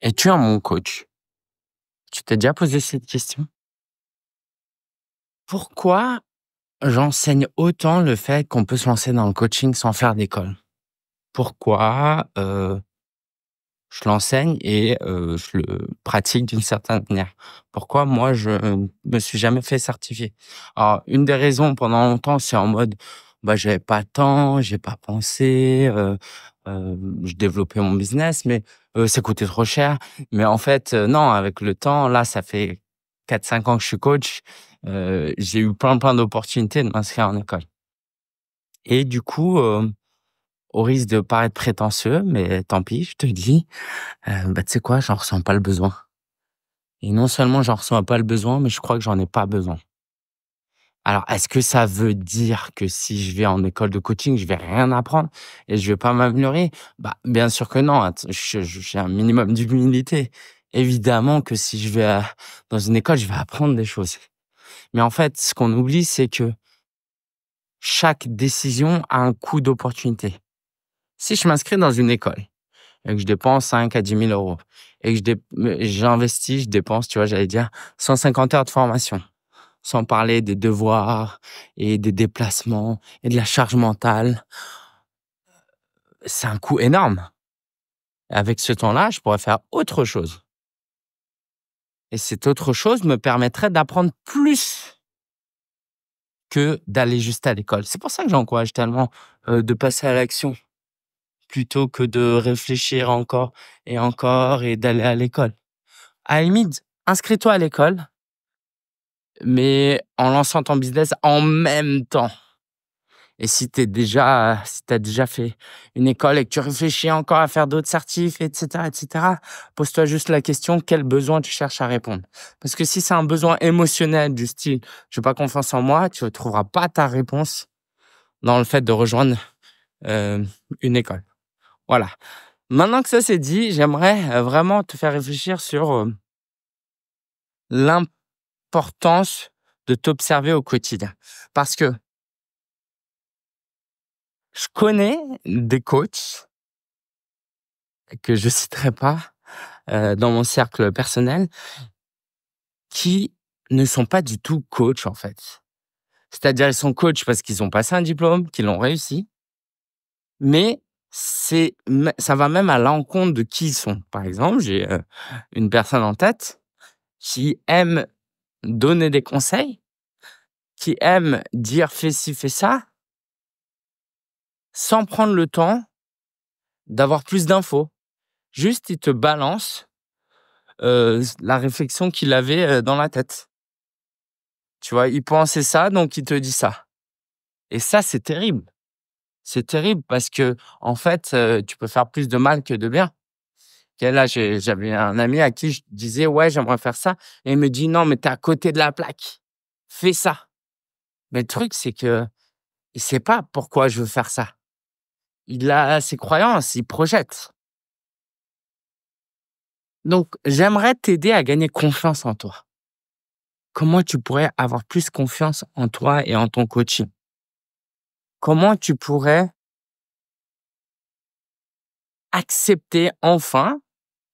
Es-tu un bon coach? Tu t'es déjà posé cette question? Pourquoi j'enseigne autant le fait qu'on peut se lancer dans le coaching sans faire d'école? Pourquoi, je l'enseigne et je le pratique d'une certaine manière? Pourquoi moi je me suis jamais fait certifier? Alors une des raisons pendant longtemps, c'est en mode, bah, j'avais pas le temps, j'ai pas pensé, je développais mon business mais ça coûtait trop cher. Mais en fait, non, avec le temps, là, ça fait 4-5 ans que je suis coach, j'ai eu plein d'opportunités de m'inscrire en école et du coup, au risque de paraître prétentieux, mais tant pis, je te le dis, bah, tu sais quoi? J'en ressens pas le besoin et non seulement j'en ressens pas le besoin, mais je crois que j'en ai pas besoin. Alors, est-ce que ça veut dire que si je vais en école de coaching, je vais rien apprendre et je vais pas m'améliorer? Bah, bien sûr que non, j'ai un minimum d'humilité. Évidemment que si je vais dans une école, je vais apprendre des choses. Mais en fait, ce qu'on oublie, c'est que chaque décision a un coût d'opportunité. Si je m'inscris dans une école et que je dépense 5 à 10 000 euros et que j'investis, je dépense, tu vois, j'allais dire 150 heures de formation. Sans parler des devoirs et des déplacements et de la charge mentale. C'est un coût énorme. Avec ce temps-là, je pourrais faire autre chose et cette autre chose me permettrait d'apprendre plus que d'aller juste à l'école. C'est pour ça que j'encourage tellement, de passer à l'action plutôt que de réfléchir encore et d'aller à l'école. À la limite, inscris-toi à l'école, mais en lançant ton business en même temps. Et si t'as déjà fait une école et que tu réfléchis encore à faire d'autres certifs et cetera, pose-toi juste la question: quel besoin tu cherches à répondre? Parce que si c'est un besoin émotionnel du style: «J'ai pas confiance en moi», tu ne trouveras pas ta réponse dans le fait de rejoindre, heu, une école. Voilà. Maintenant que ça c'est dit, j'aimerais, vraiment te faire réfléchir sur, l'importance de t'observer au quotidien. Parce que je connais des coachs que je citerai pas, dans mon cercle personnel, qui ne sont pas du tout coachs, en fait. C'est-à-dire, ils sont coachs parce qu'ils ont passé un diplôme, qu'ils l'ont réussi, mais ça va même à l'encontre de qui ils sont. Par exemple, j'ai, une personne en tête qui aime donner des conseils, qui aime dire: «Fais ci, fais ça», sans prendre le temps d'avoir plus d'infos. Juste, il te balance, la réflexion qu'il avait, dans la tête. Tu vois? Il pensait ça, donc il te dit ça. Et ça, c'est terrible. C'est terrible parce que en fait, tu peux faire plus de mal que de bien. Tu là, j'avais un ami à qui je disais: «Ouais, j'aimerais faire ça» et il me dit: «Non, mais tu es à côté de la plaque. Fais ça». Mais le truc, c'est qu'il sait pas pourquoi je veux faire ça. Il a ses croyances, il projette. Donc j'aimerais t'aider à gagner confiance en toi. Comment tu pourrais avoir plus confiance en toi et en ton coaching? Comment tu pourrais accepter enfin,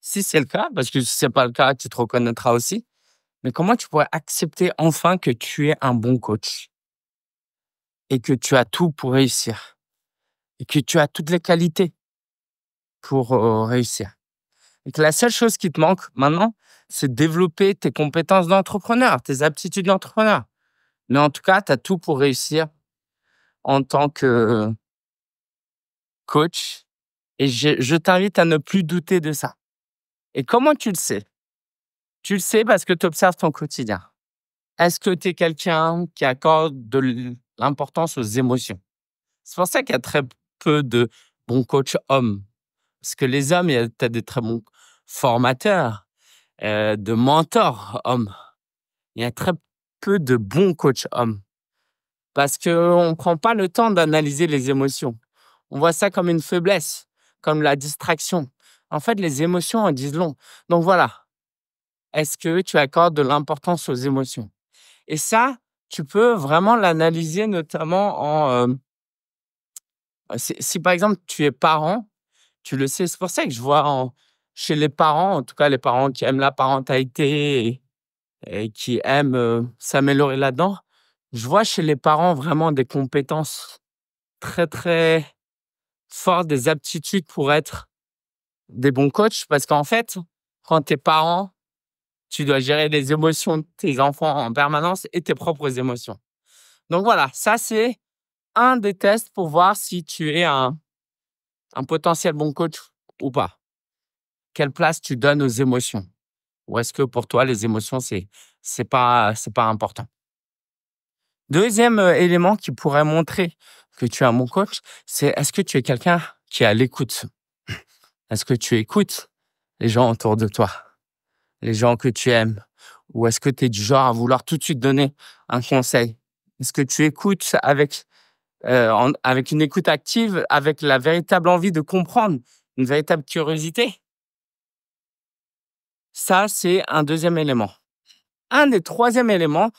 si c'est le cas, parce que si c'est pas le cas, tu te reconnaîtras aussi, mais comment tu pourrais accepter enfin que tu es un bon coach et que tu as tout pour réussir et que tu as toutes les qualités pour, réussir et que la seule chose qui te manque maintenant, c'est de développer tes compétences d'entrepreneur, tes aptitudes d'entrepreneur. Mais en tout cas, tu as tout pour réussir en tant que coach et je t'invite à ne plus douter de ça. Et comment tu le sais? Tu le sais parce que tu observes ton quotidien. Est-ce que tu es quelqu'un qui accorde de l'importance aux émotions? C'est pour ça qu'il y a très peu de bons coachs hommes. Parce que les hommes, tu as des très bons formateurs, de mentors hommes. Il y a très peu de bons coachs hommes. Parce qu'on ne prend pas le temps d'analyser les émotions. On voit ça comme une faiblesse, comme la distraction. En fait, les émotions en disent long. Donc voilà, est-ce que tu accordes de l'importance aux émotions? Et ça, tu peux vraiment l'analyser notamment si par exemple tu es parent, tu le sais. C'est pour ça que je vois chez les parents, en tout cas les parents qui aiment la parentalité et qui aiment, s'améliorer là-dedans, je vois chez les parents vraiment des compétences très, très fortes, des aptitudes pour être des bons coachs. Parce qu'en fait, quand tu es parent, tu dois gérer les émotions de tes enfants en permanence et tes propres émotions. Donc voilà, ça c'est un des tests pour voir si tu es un potentiel bon coach ou pas. Quelle place tu donnes aux émotions? Ou est-ce que pour toi, les émotions, c'est pas important? Deuxième élément qui pourrait montrer que tu es un bon coach, c'est est-ce que tu es quelqu'un qui est à l'écoute? Est-ce que tu écoutes les gens autour de toi, les gens que tu aimes? Ou est-ce que tu es du genre à vouloir tout de suite donner un conseil? Est-ce que tu écoutes avec une écoute active, avec la véritable envie de comprendre, une véritable curiosité? Ça, c'est un deuxième élément. Un des troisièmes éléments,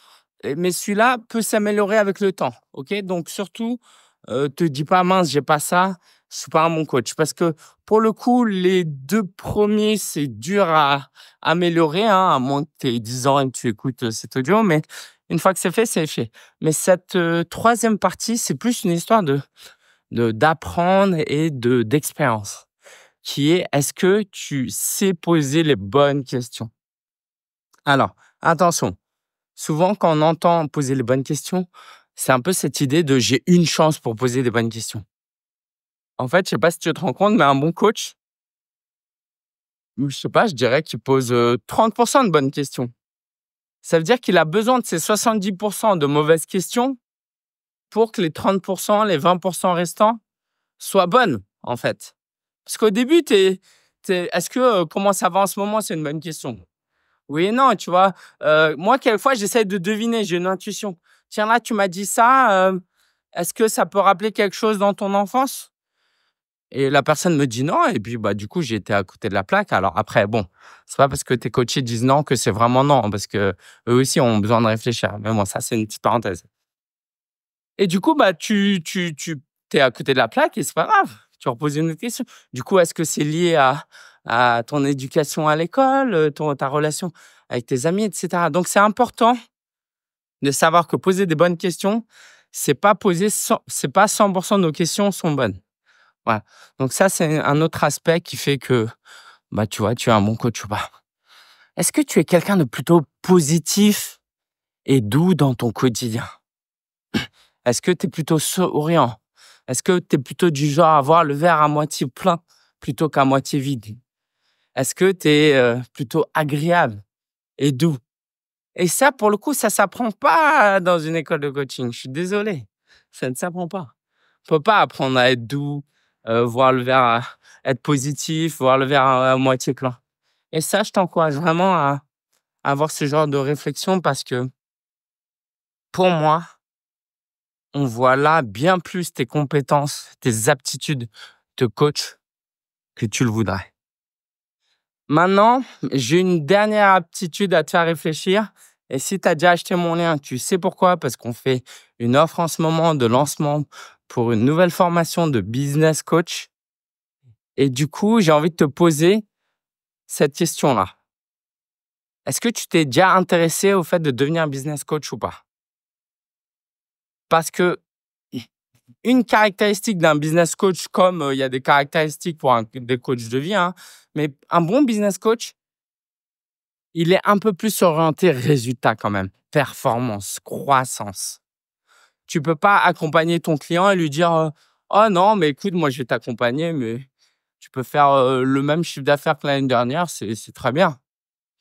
mais celui-là peut s'améliorer avec le temps, OK? Donc surtout, te dis pas: «Mince, j'ai pas ça, je suis pas un bon coach». Parce que pour le coup, les 2 premiers, c'est dur à améliorer, hein, à moins que tu aies 10 ans et que tu écoutes, cet audio, mais une fois que c'est fait, c'est fait. Mais cette, 3e partie, c'est plus une histoire d'apprendre et d'expérience, qui est: est-ce que tu sais poser les bonnes questions? Alors, attention, souvent quand on entend poser les bonnes questions, c'est un peu cette idée de: «J'ai une chance pour poser des bonnes questions». En fait, je sais pas si tu te rends compte, mais un bon coach, je sais pas, je dirais qu'il pose, 30 de bonnes questions. Ça veut dire qu'il a besoin de ces 70 de mauvaises questions pour que les 30 les 20 restants soient bonnes, en fait. Parce qu'au début, est-ce que, «Comment ça va en ce moment?» c'est une bonne question. Oui et non, tu vois? Moi, quelquefois, j'essaie de deviner, j'ai une intuition. Tiens, là, tu m'as dit ça, est-ce que ça peut rappeler quelque chose dans ton enfance? Et la personne me dit non et puis, bah, du coup, j'ai été à côté de la plaque. Alors après, bon, c'est pas parce que tes coachés disent non que c'est vraiment non, hein, parce qu'eux aussi ont besoin de réfléchir. Mais bon, ça, c'est une petite parenthèse. Et du coup, bah, tu es à côté de la plaque et c'est pas grave. Tu reposes une autre question. Du coup, est-ce que c'est lié à ton éducation à l'école, ta relation avec tes amis, et cetera? Donc, c'est important de savoir que poser des bonnes questions, c'est pas 100 de nos questions sont bonnes. Voilà. Donc ça, c'est un autre aspect qui fait que, bah, tu vois, tu es un bon coach ou pas. Est-ce que tu es quelqu'un de plutôt positif et doux dans ton quotidien? Est-ce que tu es plutôt souriant? Est-ce que tu es plutôt du genre à voir le verre à moitié plein plutôt qu'à moitié vide? Est-ce que tu es plutôt agréable et doux? Et ça, pour le coup, ça s'apprend pas dans une école de coaching. Je suis désolé, ça ne s'apprend pas. On peut pas apprendre à être doux, voir le verre être positif, voir le verre à moitié plein. Et ça, je t'encourage vraiment à avoir ce genre de réflexion parce que, pour moi, on voit là bien plus tes compétences, tes aptitudes de coach que tu le voudrais. Maintenant, j'ai une dernière aptitude à te faire réfléchir. Et si tu as déjà acheté mon lien, tu sais pourquoi? Parce qu'on fait une offre en ce moment de lancement pour une nouvelle formation de business coach. Et du coup, j'ai envie de te poser cette question-là. Est-ce que tu t'es déjà intéressé au fait de devenir business coach ou pas? Parce que une caractéristique d'un business coach, comme il y a des caractéristiques pour des coachs de vie, hein, mais un bon business coach, il est un peu plus orienté résultat quand même, performance, croissance. Tu peux pas accompagner ton client et lui dire «Oh non, mais écoute, moi je vais t'accompagner, mais tu peux faire le même chiffre d'affaires que l'année dernière, c'est très bien».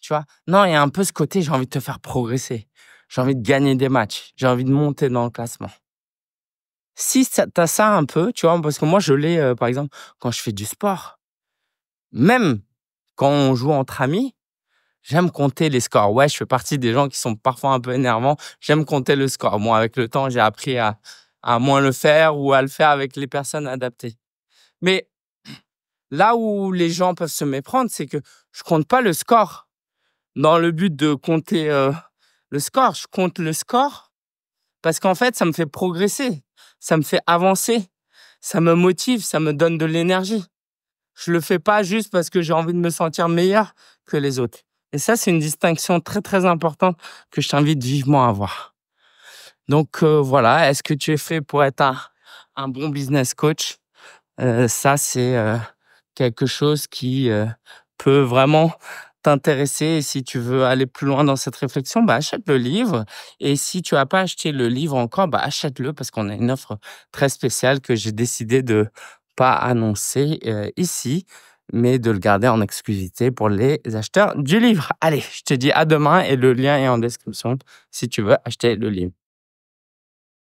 Tu vois? Non, il y a un peu ce côté, j'ai envie de te faire progresser. J'ai envie de gagner des matchs. J'ai envie de monter dans le classement. Si tu as ça un peu, tu vois? Parce que moi, je l'ai, par exemple, quand je fais du sport. Même quand on joue entre amis, j'aime compter les scores. Ouais, je fais partie des gens qui sont parfois un peu énervants. J'aime compter le score. Moi, avec le temps, j'ai appris à moins le faire ou à le faire avec les personnes adaptées. Mais là où les gens peuvent se méprendre, c'est que je compte pas le score dans le but de compter, le score. Je compte le score parce qu'en fait, ça me fait progresser, ça me fait avancer, ça me motive, ça me donne de l'énergie. Je le fais pas juste parce que j'ai envie de me sentir meilleur que les autres. Et ça, c'est une distinction très, très importante que je t'invite vivement à avoir. Donc, voilà, est-ce que tu es fait pour être un bon business coach? Ça, c'est, quelque chose qui, peut vraiment t'intéresser et si tu veux aller plus loin dans cette réflexion, bah, achète le livre et si tu as pas acheté le livre encore, bah, achète-le parce qu'on a une offre très spéciale que j'ai décidé de pas annoncer, ici, mais de le garder en exclusivité pour les acheteurs du livre. Allez, je te dis à demain et le lien est en description si tu veux acheter le livre.